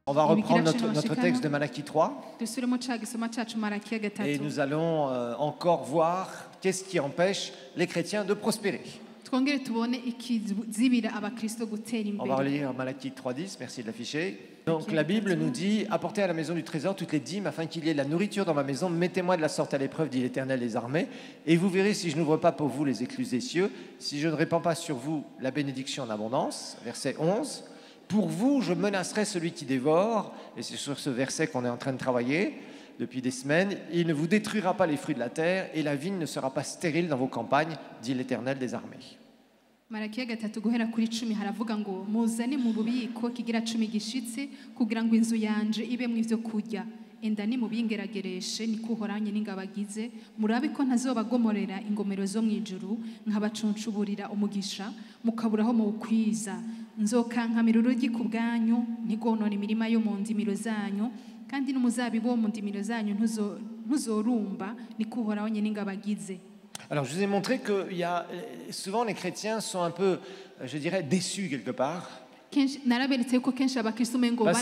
On va reprendre notre texte de Malachie 3 et nous allons encore voir qu'est-ce qui empêche les chrétiens de prospérer. On va relire Malachie 3:10, merci de l'afficher. Donc la Bible nous dit « Apportez à la maison du trésor toutes les dîmes afin qu'il y ait de la nourriture dans ma maison. Mettez-moi de la sorte à l'épreuve, dit l'Éternel des armées. Et vous verrez si je n'ouvre pas pour vous les écluses des cieux, si je ne répands pas sur vous la bénédiction en abondance. » Verset 11. « Pour vous, je menacerai celui qui dévore. » Et c'est sur ce verset qu'on est en train de travailler depuis des semaines. « Il ne vous détruira pas les fruits de la terre et la vigne ne sera pas stérile dans vos campagnes, dit l'Éternel des armées. » Malaki 3 guhera kuri 10 haravuga ngo muzane mu bubiko kigira 10 gishitse kugira ngo inzu yanje ibe mu ivyo kurya enda ni mubingeragereshe nikuhoranye n'ingabagize murabe ko ntazobagomorera ingomero zo mwijuru nkabacuncuburira umugisha mukaburaho mu kwiza nzokankamira urugi ku bwanyu ntigonona imirima yo mu ndimiro zanyu kandi n'umuzabibu wo mu ndimiro zanyu ntuzorumba nikuhoraho n'ingabagize. Alors, je vous ai montré que souvent les chrétiens sont un peu, je dirais, déçus quelque part. Parce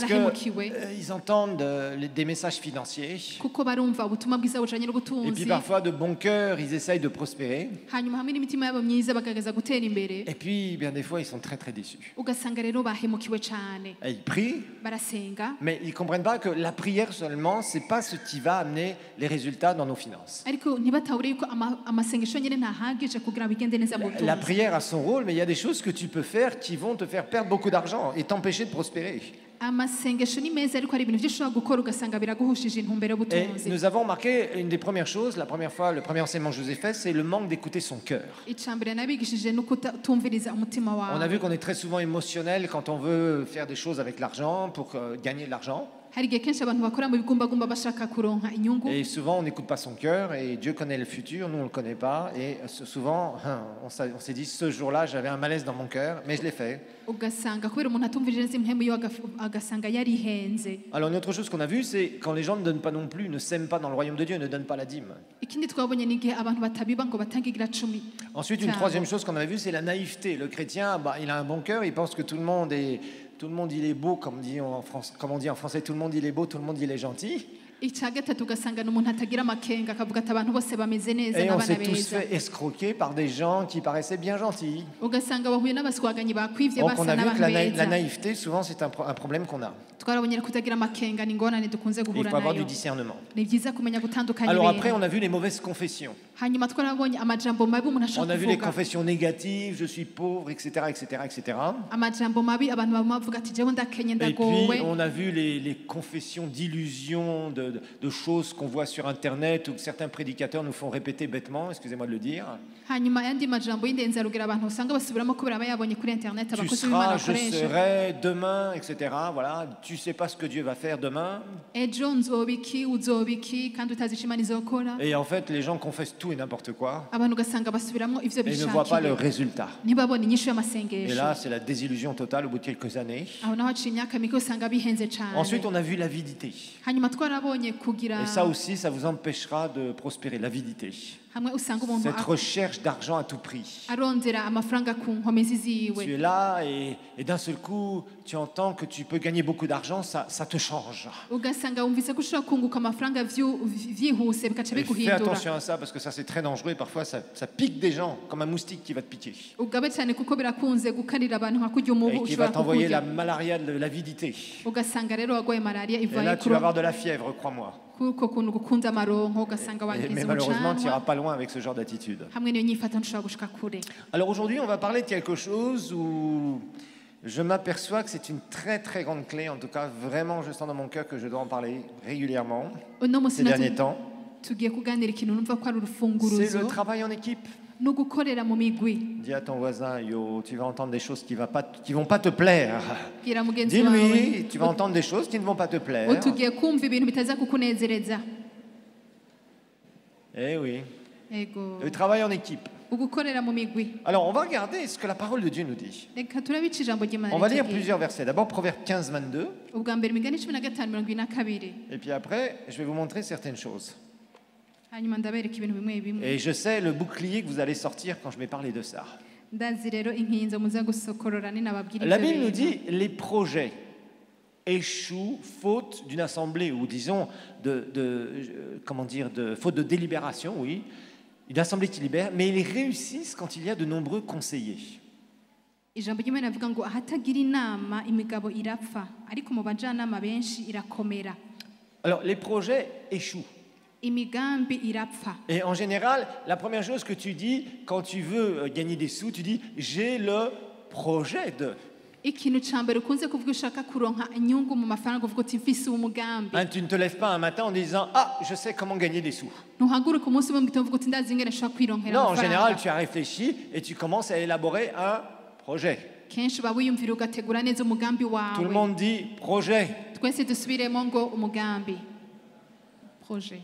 qu'ils entendent des messages financiers. Et puis parfois, de bon cœur, ils essayent de prospérer. Et puis, bien des fois, ils sont très très déçus. Et ils prient, mais ils ne comprennent pas que la prière seulement, ce n'est pas ce qui va amener les résultats dans nos finances. La prière a son rôle, mais il y a des choses que tu peux faire qui vont te faire perdre beaucoup d'argent et t'empêcher de prospérer. Et nous avons remarqué une des premières choses, la première fois, le premier enseignement que je vous ai fait, c'est le manque d'écouter son cœur. On a vu qu'on est très souvent émotionnel quand on veut faire des choses avec l'argent pour gagner de l'argent. Et souvent on n'écoute pas son cœur et Dieu connaît le futur, nous on ne le connaît pas et souvent on s'est dit ce jour-là j'avais un malaise dans mon cœur mais je l'ai fait. Alors une autre chose qu'on a vue c'est quand les gens ne donnent pas non plus, ne s'aiment pas dans le royaume de Dieu, ne donnent pas la dîme. Ensuite une troisième chose qu'on avait vue c'est la naïveté. Le chrétien il a un bon cœur, il pense que tout le monde il est beau, comme on dit en français, tout le monde il est beau, tout le monde il est gentil. Et on s'est tous fait escroquer par des gens qui paraissaient bien gentils. Donc on a vu que la naïveté, souvent c'est un problème qu'on a. Il faut avoir du discernement. Alors après on a vu les mauvaises confessions. On a vu les confessions négatives, je suis pauvre, etc. Et puis on a vu les confessions d'illusions, de choses qu'on voit sur Internet ou que certains prédicateurs nous font répéter bêtement, excusez-moi de le dire. Tu seras, je serai, demain, etc. Voilà, tu sais pas ce que Dieu va faire demain. Et en fait, les gens confessent tout et n'importe quoi et ne voient pas le résultat. Et là, c'est la désillusion totale au bout de quelques années. Ensuite, on a vu l'avidité. Et ça aussi, ça vous empêchera de prospérer, l'avidité. Cette recherche d'argent à tout prix. Tu es là et d'un seul coup, tu entends que tu peux gagner beaucoup d'argent, ça te change. Et fais attention à ça parce que ça c'est très dangereux et parfois ça pique des gens comme un moustique qui va te piquer. Et qui va t'envoyer la malaria de l'avidité. Et là tu vas avoir de la fièvre, crois-moi. Mais malheureusement, tu n'iras pas loin avec ce genre d'attitude. Alors aujourd'hui, on va parler de quelque chose où je m'aperçois que c'est une très très grande clé. En tout cas, vraiment, je sens dans mon cœur que je dois en parler régulièrement ces derniers temps. C'est le travail en équipe. Dis à ton voisin, yo, tu vas entendre des choses qui vont pas te plaire. Dis-lui, tu vas entendre des choses qui ne vont pas te plaire. Eh oui. Le travail en équipe. Alors, on va regarder ce que la parole de Dieu nous dit. On va lire plusieurs versets. D'abord, Proverbe 15, 22. Et puis après, je vais vous montrer certaines choses. Et je sais le bouclier que vous allez sortir quand je vais parler de ça. La Bible nous dit les projets. échouent faute d'une assemblée, ou disons, faute de délibération, oui, une assemblée qui libère, mais ils réussissent quand il y a de nombreux conseillers. ijambo ry'Imana rivuga ngo ahatagira inama imigabo irapfa ariko mu bajyanama benshi irakomera. Alors, les projets échouent. Imigambi irapfa. Et en général, la première chose que tu dis quand tu veux gagner des sous, tu dis « j'ai le projet de ». Ikintu ca mbere ukunze kuvuga ushaka kuronka inyungu mu mafaranga uvuga uti mfise umugambi. Tu ne te lèves pas un matin en disant « ah, je sais comment gagner des sous ». Ntuhaguruka umunsi umwe uvuga uti ndazi ingene nshobora kwironkera Non, en amafaranga. général, tu as réfléchi et tu commences à élaborer un projet. Kenshi uba wiyumvira ugategura neza umugambi wawe. Tout le monde dit « projet ». Twese dusubiremo ngo umugambi. Projet.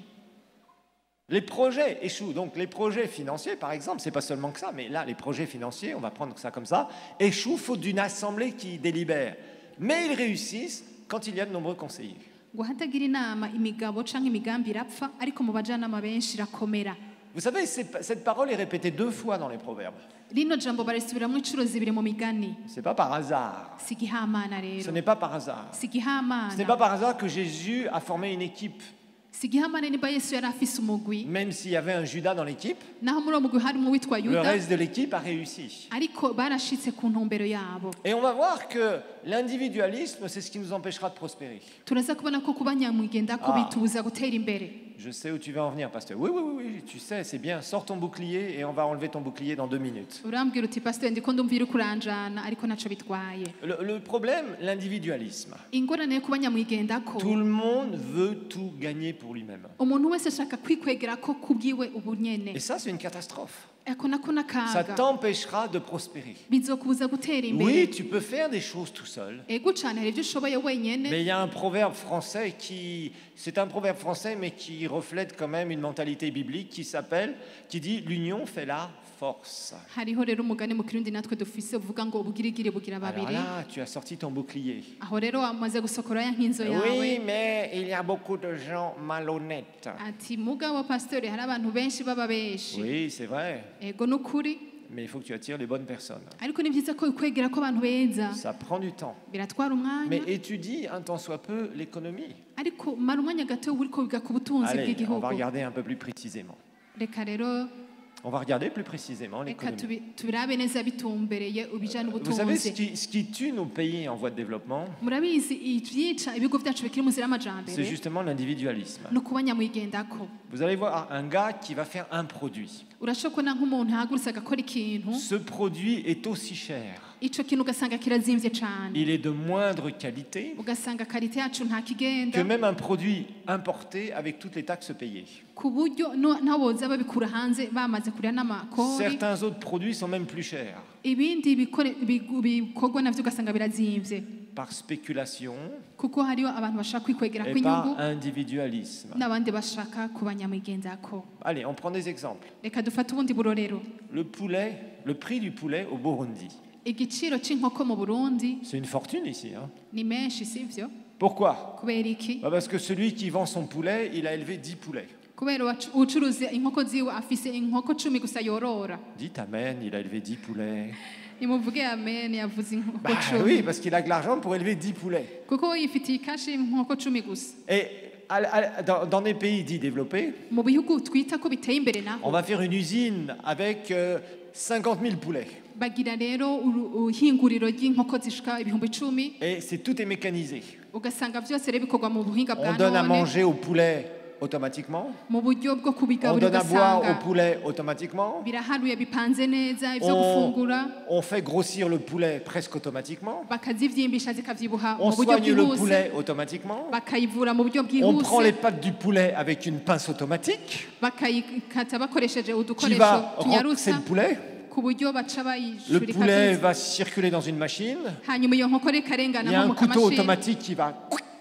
Les projets échouent. Donc les projets financiers, par exemple, c'est pas seulement que ça, mais là, les projets financiers, on va prendre ça comme ça, échouent faute d'une assemblée qui délibère. Mais ils réussissent quand il y a de nombreux conseillers. Ngo hatagira inama imigabo canke imigambi irapfa ariko mu bajyanama benshi irakomera. Vous savez, cette parole est répétée 2 fois dans les proverbes. Rino jambo barisubiramo incuro zibiri mu migani. C'est pas par hasard. Si igihamana Ce rero. n'est pas par hasard. Si Ce n'est pas igihamana. par hasard que Jésus a formé une équipe. Si igihamana niba Yesu yari afise umugwi. Même s'il y avait un Judas dans l'équipe, Naho muri uwo mugwi harimo uwitwa le Yuda. reste de l'équipe a réussi. Ariko barashitse ku ntumbero yabo. Et on va voir que l'individualisme, c'est ce qui nous empêchera de prospérer. Turaza kubona ko kuba nyamwigendako bitubuza gutera imbere. Je sais où tu veux en venir, pasteur. Oui, tu sais, c'est bien. Sors ton bouclier et on va enlever ton bouclier dans 2 minutes. Urambwira uti pastor ndiko ndumvira kuranjana ariko naco bitwaye. Le problème, l'individualisme. Ingorane yo kuba nyamwigendako. Tout le monde veut tout gagner pour lui-même. Umuntu wese ashaka kwikwegera ko kubwiwe ubunyene. Et ça, c'est une catastrophe. Ako nako Ça nakaga. t'empêchera de prospérer. Bizokubuza gutera imbere. Oui, tu peux faire des choses tout seul. Ego cane hari ibyo ushoboye wenyene. Mais il y a un proverbe français c'est un proverbe français, mais qui reflète quand même une mentalité biblique qui dit l'union fait la force. Hariho rero umugani mu kirundi natwe dufise uvuga ngo ubugirigiri bugira Alors babiri. là, tu as sorti ton bouclier. Aho rero wamaze gusokora ya nkinzo Oui, yawe. mais il y a beaucoup de gens malhonnêtes. Ati mugabo pastor hari abantu benshi baba beshi. Oui, c'est vrai. Ego nukuri. Mais il faut que tu attires les bonnes personnes. Ariko ni byiza ko wikwegera ko abantu beza. Ça prend du temps. Biratwara umwanya. Mais étudie un tant soit peu l'économie. Ariko mara umwanya gato uriko wiga ku butunzi Allez, on bw'igihugu. va regarder un peu plus précisément. Reka rero On va regarder plus précisément reka l'économie. tubirabe neza bitumbereye ubijana Vous savez, ubutunzi. ce qui tue nos pays en voie de développement, Murabizi ivyica ibigo vyacu bikiri mu nzira c'est y'amajambere justement l'individualisme. no kuba nyamwigendako. Vous allez voir un gars qui va faire un produit. Urashobora kubona nk'umuntu ahagurutse agakora ikintu Ce produit est aussi cher. ico kintu ugasanga kirazimvye cane, Il est de moindre qualité ugasanga karite yacu nta kigenda, que même un produit importé avec toutes les taxes payées. ku buryo ntaboza babikura hanze bamaze kurya n'amakori. Certains autres produits sont même plus chers Ibindi bikorwa navyo ugasanga birazimvye par spéculation kuko hariho abantu bashaka kwikwegera et kw'inyungu par individualisme. n'abandi bashaka kuba nyamwigendako. Allez, on prend des exemples. Reka dufate ubundi burorero. Le prix du poulet au Burundi, Igiciro c'inkoko mu Burundi c'est une fortune ici. Hein. ni menshi sivyo? Pourquoi? Kubera iki? Parce que celui qui vend son poulet, il a élevé 10 poulets. Kubera ucuruza inkoko ziwe afise inkoko 10 gusa yorora. Dites Amen, il a élevé 10 poulets. Nimuvuge amen, yavuze inkoko Bah 10. oui, parce qu'il a de l'argent pour élever 10 poulets. Kuko yifitiye ikashi inkoko 10 gusa. Et dans des pays dits développés, Mu bihugu twita ko biteye imbere naho on va faire une usine avec 50 000 poulets. bagira rero uhinguriro ry'inkoko zishika ibihumbi 10. Et tout est mécanisé. Ugasanga vyose rero bikorwa mu buhinga bwa On donne à none manger au poulet automatiquement. mu buryo bwo On kubigaburira donne à boire au ugasanga poulet automatiquement. biraharuye bipanze neza ivyo gufungura On fait grossir le poulet presque automatiquement. bakazivyimbisha zikavyibuha On mu buryo soigne le bwihuse poulet automatiquement. bakayivura mu buryo On prend bwihuse les pattes du poulet avec une pince automatique bakayikata bakoresheje qui udukoresho va remplacer tunyarutsa le poulet. ku buryo baca Le bayishurika poulet vyose. va circuler dans une machine. hanyuma iyo nkoko Il y ikarengana a nko un mu couteau kamashini automatique qui va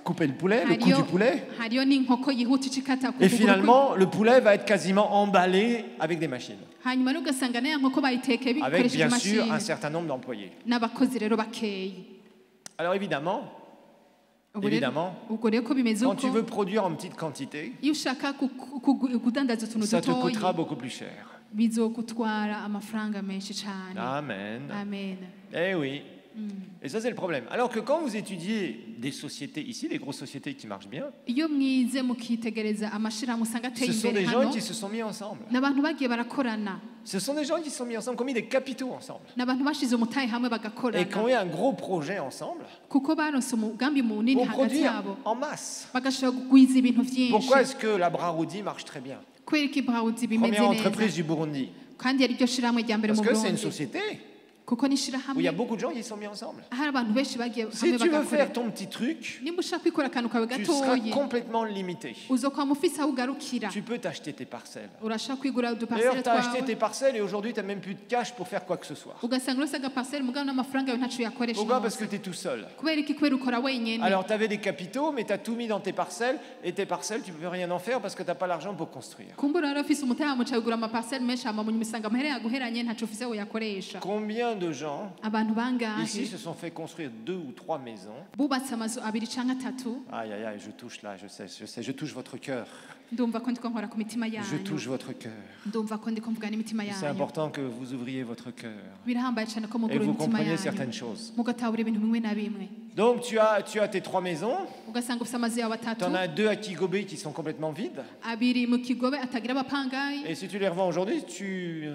couper le poulet, le cou du poulet. hariyo n'inkoko yihuta icikata ku Et kuguru finalement, le poulet va être quasiment emballé avec des machines. hanyuma rero ugasanga nayo nkoko bayitekeye Avec bikoresheje bien sûr un imashini certain nombre d'employés. n'abakozi rero bakeyi. Alors évidemment, Ubwo rero- Évidemment, ubwo rero ko bimeze quand uko tu veux produire en petite quantité, iyo ushaka kudandaza utuntu ça te dutoyi coûtera beaucoup plus cher. bizogutwara amafaranga menshi cyane. Amen. Amen. Eh oui. Et ça, c'est le problème. Alors que quand vous étudiez des sociétés ici, des grosses sociétés qui marchent bien, iyo mwize mukitegereza amashirahamwe usanga ateye ce sont imbere des gens hano qui se sont mis ensemble. n'abantu bagiye barakorana Ce sont des gens qui se sont mis ensemble, qui ont mis des capitaux ensemble. n'abantu bashize umutahe hamwe Et bagakorana qui ont eu un gros projet ensemble kuko baronse umugambi munini pour hagati produire yabo en masse. bagashobora kugwiza ibintu vyinshi Pourquoi est-ce que la Braroudi marche très bien? kubera ko ibrawuzi bimeze Première neza entreprise du Burundi. kandi ari ryo shirahamwe rya mbere Parce mu que c'est une Burundi société kuko ni où il y shirahamwe a beaucoup de gens qui se sont mis ensemble. hari abantu benshi bagiye Si hamwe tu veux bagakorera faire ton petit truc, nimba ushaka kwikora akantu kawe tu seras gatoyi complètement limité. uzokwama ufise aho ugarukira Tu peux t'acheter tes parcelles. urashaka kwigura D'ailleurs, uduparsele tu as acheté twawe tes parcelles et aujourd'hui, tu n'as même plus de cash pour faire quoi que ce soit. ugasanga urose agaparsele mugabo n'amafaranga yawe ntaco uyakoresha Pourquoi? Parce que tu es tout seul. kubera iki kubera ukora wenyene Alors, tu avais des capitaux, mais tu as tout mis dans tes parcelles. Et tes parcelles, tu ne peux rien en faire parce que tu n'as pas l'argent pour construire. kumbura rero ufise umutahe muca wigura amaparsele menshi hama munyuma usanga amahera yaguheranye ntaco ufise aho uyakoresha Combien de gens abantu bangahe ici se sont fait construire 2 ou 3 maisons? bubatse amazu abiri canke atatu Aïe, aïe, aïe, je touche là, je sais, je touche votre cœur. ndumva ko ndiko nkora ku mitima Je yanyu touche votre cœur. ndumva ko ndiko mvugana imitima C'est yanyu important que vous ouvriez votre cœur birahambaye cane ko et mugura vous imitima compreniez yanyu certaines choses. mugatahura ibintu bimwe na bimwe Donc, tu as tes 3 maisons. ugasanga ufise amazu yawe Tu atatu en as 2 à Kigobe qui sont complètement vides. abiri mu kigobe atagira abapangayi Et si tu les revends aujourd'hui, tu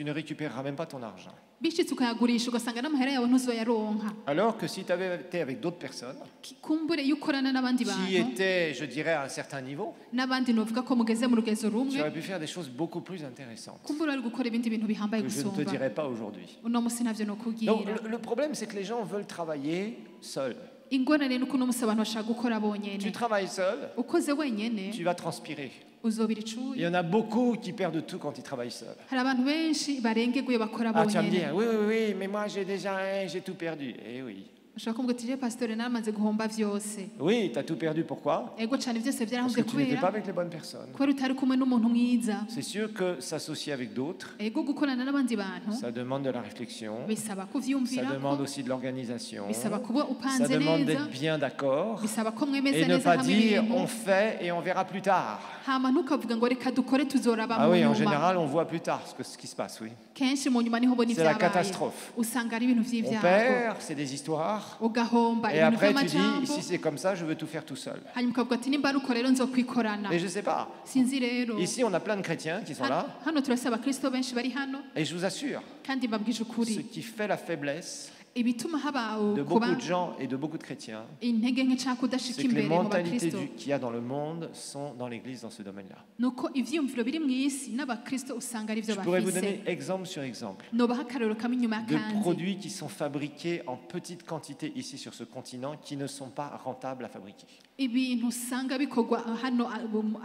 ne récupéreras même pas ton argent. bishitse ukayagurisha ugasanga n'amahera yawe ntuzoyaronka Alors que si tu avais été avec d'autres personnes kumbure iyo ukorana n'abandi qui bantu étaient, je dirais, à un certain niveau, n'abandi novuga ko mugeze mu rugezo tu rumwe aurais pu faire des choses beaucoup plus intéressantes kumbura ari gukora ibindi bintu bihambaye que je ne te gusumba dirai pas aujourd'hui. uno musi navyo Donc nokubwira le problème, c'est que les gens veulent travailler seuls. ingorane nuko uno musi abantu bashaka gukora Tu bonyene travailles seul, ukoze wenyene tu vas transpirer. uzobira Il icuye y en a beaucoup qui perdent tout quand ils travaillent seuls. hari abantu benshi barengeguye bakora Ah, tu vas me bonyene dire, oui, oui, oui, mais moi j'ai tout perdu. Eh oui. ushobora kumbwira uti je pasitore naramaze guhomba vyose Oui, tu as tout perdu, pourquoi? ego cane vyose Parce vyarahomvye que tu n'étais pas kubera avec les bonnes personnes. kubera utari kumwe n'umuntu mwiza C'est sûr que s'associer avec d'autres, ego gukorana n'abandi bantu ça demande de la réflexion, bisaba ça kuvyumvirako demande aussi de l'organisation, bisaba kuba ça upanze demande neza d'être bien d'accord bisaba ko mwemeze et ne neza pas hamwe dire ibintu on fait et on verra plus tard. hama ntukavuga ngo reka dukore tuzoraba Ah mu oui, en nyuma général, on voit plus tard ce qui se passe, oui. kenshi mu nyuma niho ubona C'est la ivyabaye catastrophe. usanga ari ibintu On vy'ivyago perd, c'est des histoires, ugahomba et ibintu après tu dis, vy'amajambo si c'est comme ça, je veux tout faire tout seul. hanyuma ukavuga ati nimba ari uko rero nzokwikorana Et je sais pas, sinzi rero ici on a plein de chrétiens qui sont là, hano turafise abakristo benshi bari hano et je vous assure, kandi mbabwije ce ukuri qui fait la faiblesse ibituma haba de kuba beaucoup de gens et de beaucoup de chrétiens, intege nke canke kudashika c'est que les imbere mu mentalités bakristo qu'il y a dans le monde sont dans l'Église dans ce domaine-là. nuko ivyiyumviro biri mw'isi n'abakristo usanga ari vyo Je pourrais vous bafise donner exemple sur exemple nobaha akarero kamwe inyuma de y'akandi produits qui sont fabriqués en petite quantité ici sur ce continent qui ne sont pas rentables à fabriquer. ibintu usanga bikorwa hano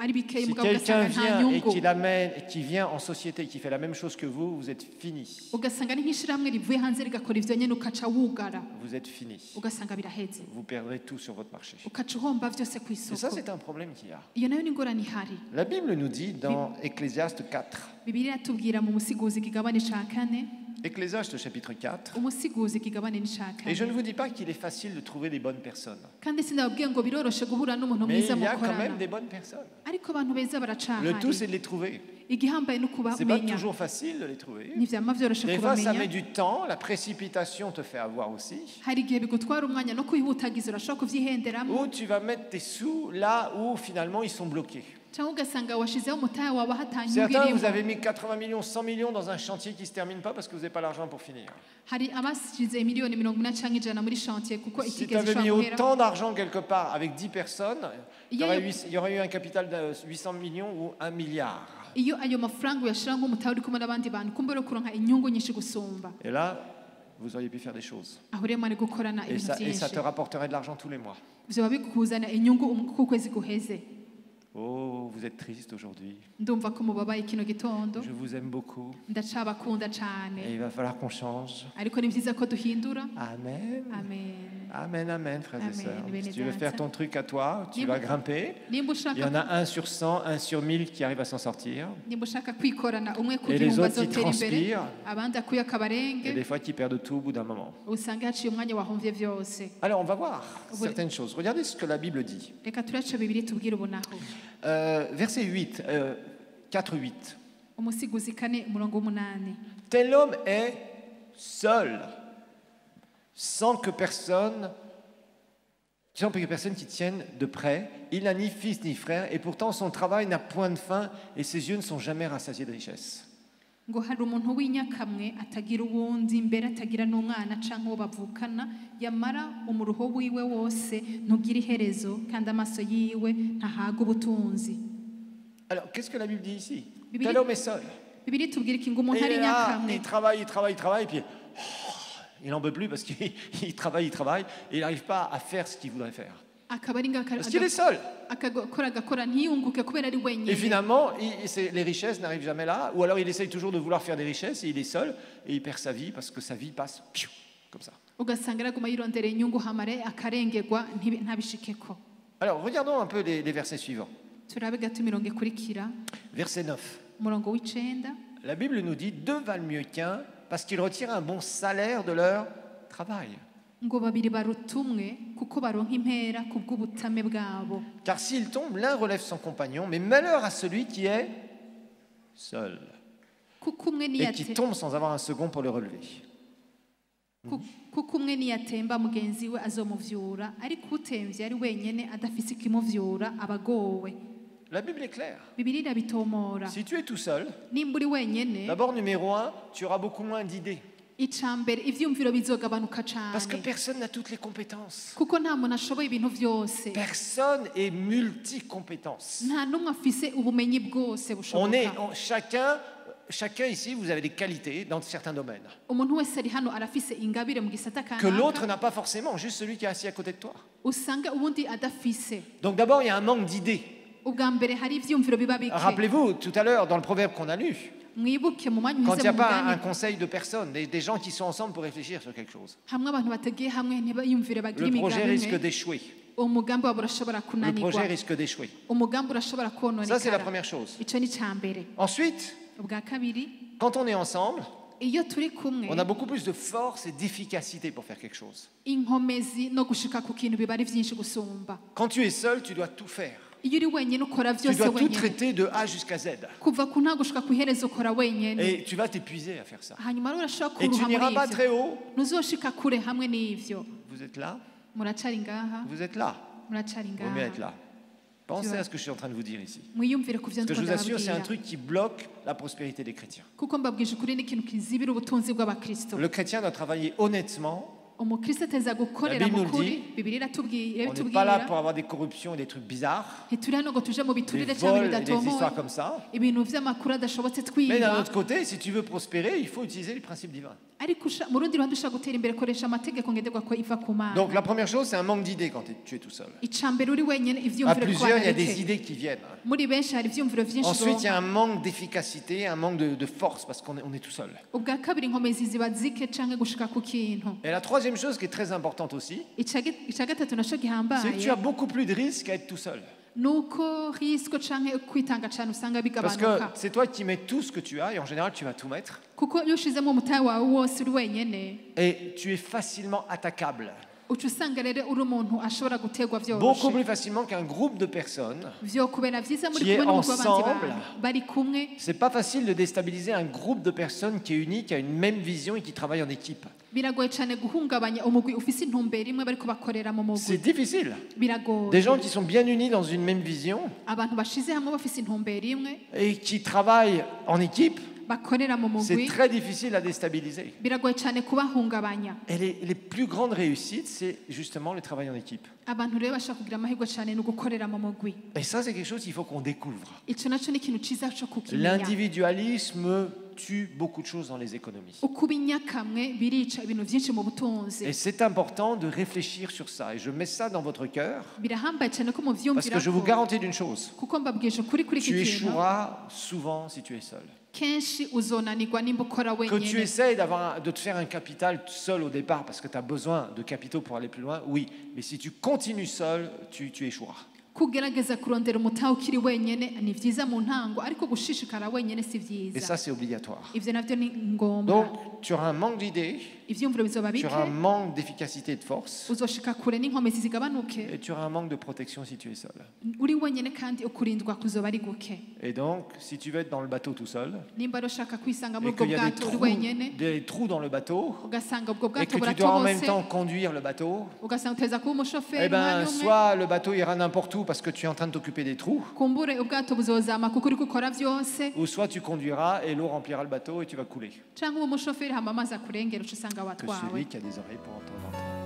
ari bikeyi Si mugabo quelqu'un ugasanga nta vient et nyungu qui vient en société, qui fait la même chose que vous êtes fini. ugasanga ni nk'ishirahamwe rivuye hanze rigakora ivyo nyene ukaca wugara Vous êtes fini. ugasanga biraheze Vous perdrez tout sur votre marché. ukaca uhomba vyose Et ça, kw'isoko c'est un problème qu'il y a. iyo nayo ni ingorane ihari La Bible nous dit dans Ecclésiaste 4, bibiliya iratubwira mu musiguzi ikigabane ca kane Ecclésiaste chapitre 4, umusiguzi ikigabane ni ca et je ne kane vous dis pas qu'il est facile de trouver les bonnes personnes, kandi sindababwiye ngo biroroshe guhura n'umuntu mais mwiza il y a quand mukorana même des bonnes personnes. ariko abantu beza Le tout, baracahari c'est de les trouver. igihambaye no C'est pas kubamenya toujours facile de les trouver. ntivyama vyoroshe Des fois, ça kubamenya met du temps, la précipitation te fait avoir aussi. hari igihe bigutwara umwanya no kwihutagiza urashobora kuvyihenderamo Ou tu vas mettre tes sous là où finalement ils sont bloqués. cyangwa ugasanga washizeho umutahe wawe hatanyungu Certains, vous irimo avez mis 80 millions, 100 millions dans un chantier qui ne se termine pas parce que vous n'avez pas l'argent pour finir. hari abashize miliyoni 40 canke 100 muri chantier kuko Si tu itigeze avais mis ishobora guhera autant d'argent quelque part avec 10 personnes, il y Yeah, aurait eu un capital de 800 millions ou 1 milliard. iyo ayo mafaranga uyashira nk'umutahe uri kumwe n'abandi bantu kumbe uri kuronka inyungu nyinshi gusumba Et là, vous auriez pu faire des choses. aho rero mwari gukorana Et ibintu ça te vyinshi rapporterait de l'argent tous les mois. vyoba bikuzana inyungu uko ukwezi guheze Oh, vous êtes triste aujourd'hui. ndumva ko mubabaye kino gitondo Je vous aime beaucoup. ndacabakunda Et cane il va falloir qu'on change. ariko ni vyiza ko duhindura Amen. amen Amen, amen, frères et Amen. sœurs. Si Benedata. tu veux faire ton truc à toi, tu vas grimper. nimba Il y en ushaka a 1 sur 100, 1 sur 1000 qui arrivent à s'en sortir. nimba ushaka kwikorana umwe Et kugira les ngo autres qui bazotera imbere transpirent. abandi akuye Et akabarenge des fois qui perdent tout au bout d'un moment. usanga haciye umwanya wahomvye vyose Alors, on va voir Oui. certaines choses. Regardez ce que la Bible dit. reka turaca bibiri tubwire ubu naho Verset 8, 4-8. umusiguzi kane umurongo w'umunani Tel homme est seul. sans que personne qui tienne de près. Il n'a ni fils ni frère, et pourtant son travail n'a point de fin, et ses yeux ne sont jamais rassasiés de richesse. ngo hari umuntu w'inyakamwe atagira uwundi imbere atagira n'umwana canke uwo bavukana yamara umuruho wiwe wose ntugira iherezo kandi amaso yiwe ntahaga ubutunzi. Alors, qu'est-ce que la Bible dit ici? Bible- Tel homme est seul. Bibiri tubwira iki ngo Et umuntu ari là, inyakamwe il travaille, et puis il n'en peut plus parce qu'il travaille, et il n'arrive pas à faire ce qu'il voudrait faire. akaba ari Parce qu'il est seul. akagakora agakora ntiyunguke kubera ari Et wenyine. finalement, les richesses n'arrivent jamais là, ou alors il essaye toujours de vouloir faire des richesses, et il est seul, et il perd sa vie parce que sa vie passe piou, comme ça. ugasanga araguma yirondera inyungu hamare akarengerwa ntabishikeko. Alors, regardons un peu les versets suivants. turabe gato imirongo ikurikira Verset 9. umurongo w'icenda. La Bible nous dit, deux valent mieux qu'un, parce qu'ils retirent un bon salaire de leur travail. ngo babiri baruta umwe kuko baronka impera ku bw'ubutame bwabo. Car s'il tombe, l'un relève son compagnon, mais malheur à celui qui est seul, kuko umwe et qui tombe sans avoir un second pour le relever. kuko umwe niyatemba mugenzi we azomuvyura ariko utemvye ari wenyene adafise ikimuvyura abagowe. La Bible est claire. Bibiri irabitomora. Si tu es tout seul, nimba uri wenyene d'abord, numéro un, tu auras beaucoup moins d'idées. icambere ivyumviro bizogabanuka Parce que cane personne n'a toutes les compétences. kuko nta muntu ashoboye ibintu vyose. Personne est multi-compétences. nta n'umwe afise ubumenyi bwose bushoboka. Chacun ici, vous avez des qualités dans certains domaines umuntu wese ari hano arafise ingabire mu gisata que l'autre kanaka n'a pas forcément, juste celui qui est assis à côté de toi. usanga ubundi adafise. Donc d'abord, il y a un manque d'idées. ubwa mbere hari ivyumviro biba bike. Rappelez-vous, tout à l'heure, dans le proverbe qu'on a lu, mwibuke mu mwanya quand il uheze n'y a mu pas un mugani conseil de personnes, des gens qui sont ensemble pour réfléchir sur quelque chose, hamwe abantu batagiye hamwe ntibayumvire bagira le projet imigambi risque imwe d'échouer. umugambi wabo urashobora Le kunanirwa. projet risque d'échouer. umugambi urashobora Ça, c'est la kononekara. première chose. ico ni cambere. Ensuite, ubwa kabiri quand on est ensemble, iyo turi kumwe on a beaucoup plus de force et d'efficacité pour faire quelque chose. inkomezi no gushika ku kintu biba ari vyinshi gusumba. Quand tu es seul, tu dois tout faire. iyo uri wenyene ukora Tu vyose dois tout wenyene traiter de A jusqu'à Z. kuva ku nta gushika ku iherezo ukora wenyene. Et tu vas t'épuiser à faire ça. hanyuma rero urashobora Et tu kuruha n'iras muri pas ivyo très haut. ntuzoshika kure hamwe n'ivyo. Vous êtes là, muracari ngaha vous êtes là. muracari Vaut mieux être ngaha là. Pensez à ce que je suis en train de vous dire ici. mwiyumvire ku vyo Parce que je ndiko vous assure, c'est un ndababwira truc qui bloque la prospérité des chrétiens. kuko mbabwije ukuri n'ikintu kizibira ubutunzi bw'abakristo. Le chrétien doit travailler honnêtement. umukristo ateza gukorera La Bible mu nous kuri. dit, bibiri iratubwira On n'est pas là pour avoir des corruptions et des trucs bizarres, ntituri hano ngo tuje mu des biturire cyangwa vols ibintu et des histoires bidatomoye comme ça. ibintu vy'amakuru adashobotse Mais d'un twiba. autre côté, si tu veux prospérer, il faut utiliser les principes divins. ariko mu rundi ruhande ushaka gutera imbere koresha amategeko ngenderwa ko iva ku mana. Donc la première chose, c'est un manque d'idées quand tu es tout seul. icambere uri wenyene À ivyumviro plusieurs, il y a des twarareke. idées qui viennent. muri benshi hari ivyumviro vyinshi Ensuite, il y a uronka. un manque d'efficacité, un manque de force parce qu'on est tout seul. ubwa kabiri inkomezi ziba zike canke gushika ku kintu. Et la troisième chose qui est très importante aussi, ica gatatu naco c'est que tu gihambaye as beaucoup plus de risques à être tout seul. nuko risiko canke kwitanga cane usanga Parce que bigabanuka c'est toi qui mets tout ce que tu as et en général, tu vas tout mettre. kuko iyo ushizemo umutahe wawe wose uri wenyene Et tu es facilement attaquable. uca usanga rero uri umuntu ashobora gutegwa Beaucoup vyoroshe. plus facilement qu'un groupe de personnes. vyokubera vyiza muri Qui est kumwe n'umugwi w'abandi ensemble. bantu bari kumwe. C'est pas facile de déstabiliser un groupe de personnes qui est unique, qui a une même vision et qui travaille en équipe. biragoye cane guhungabanya umugwi ufise intumbero imwe bariko bakorera mu C'est mugwi. difficile. biragoye Des gens qui sont bien unis dans une même vision abantu bashize hamwe bafise intumbero imwe et qui travaillent en équipe, bakorera mu c'est mugwi très difficile à déstabiliser. biragoye cane kubahungabanya. Et les plus grandes réussites, c'est justement le travail en équipe. abantu rero bashaka kugira amahirwe cane ni ugukorera mu mugwi. Et ça, c'est quelque chose qu'il faut qu'on découvre. ico naco ni ikintu ciza co kukimenya. L'individualisme tue beaucoup de choses dans les économies. ukuba inyakamwe birica ibintu vyinshi mu Et butunzi. c'est important de réfléchir sur ça. Et je mets ça dans votre cœur birahambaye cane ko parce que je vous muvyumvirako garantis d'une chose. kuko mbabwije ukuri kuri iki Tu kintu échoueras souvent si tu es seul. kenshi uzonanirwa nimba ukora Que tu wenyene. essayes de te faire un capital seul au départ parce que tu as besoin de capitaux pour aller plus loin, oui. Mais si tu continues seul, tu échoueras. kugerageza kurondera umutahe ukiri wenyene ni vyiza mu ntango ariko gushishikara wenyene si vyiza. Et ça, c'est obligatoire. Ivyo navyo ni ngombwa. Donc, tu auras un manque d'idées, ivyumviro bizoba tu bike, auras un manque d'efficacité et de force, uzoshika kure n'inkomezi zigabanuke, et tu auras un manque de protection si tu es seul. uri wenyene kandi ukurindwa kuzoba ari guke. Et donc, si tu veux être dans le bateau tout seul, Nimba ushaka kwisanga et muri ubwo qu'il y a bwato uri wenyene, des trous dans le bateau, ugasanga ubwo et bwato que tu dois en même buratobotse, temps conduire le bateau, ugasanga uteza kuba umushoferi eh ben, umwanya umwe, soit le bateau ira n'importe où parce que tu es en train de t'occuper des trous, kumbure ubwato buzozama kuko uri gukora vyose, ou soit tu conduiras et l'eau remplira le bateau et tu vas couler. canke uba umushoferi hama amazi akurengera uca usanga Que watwawe. celui qui a des oreilles pour entendre.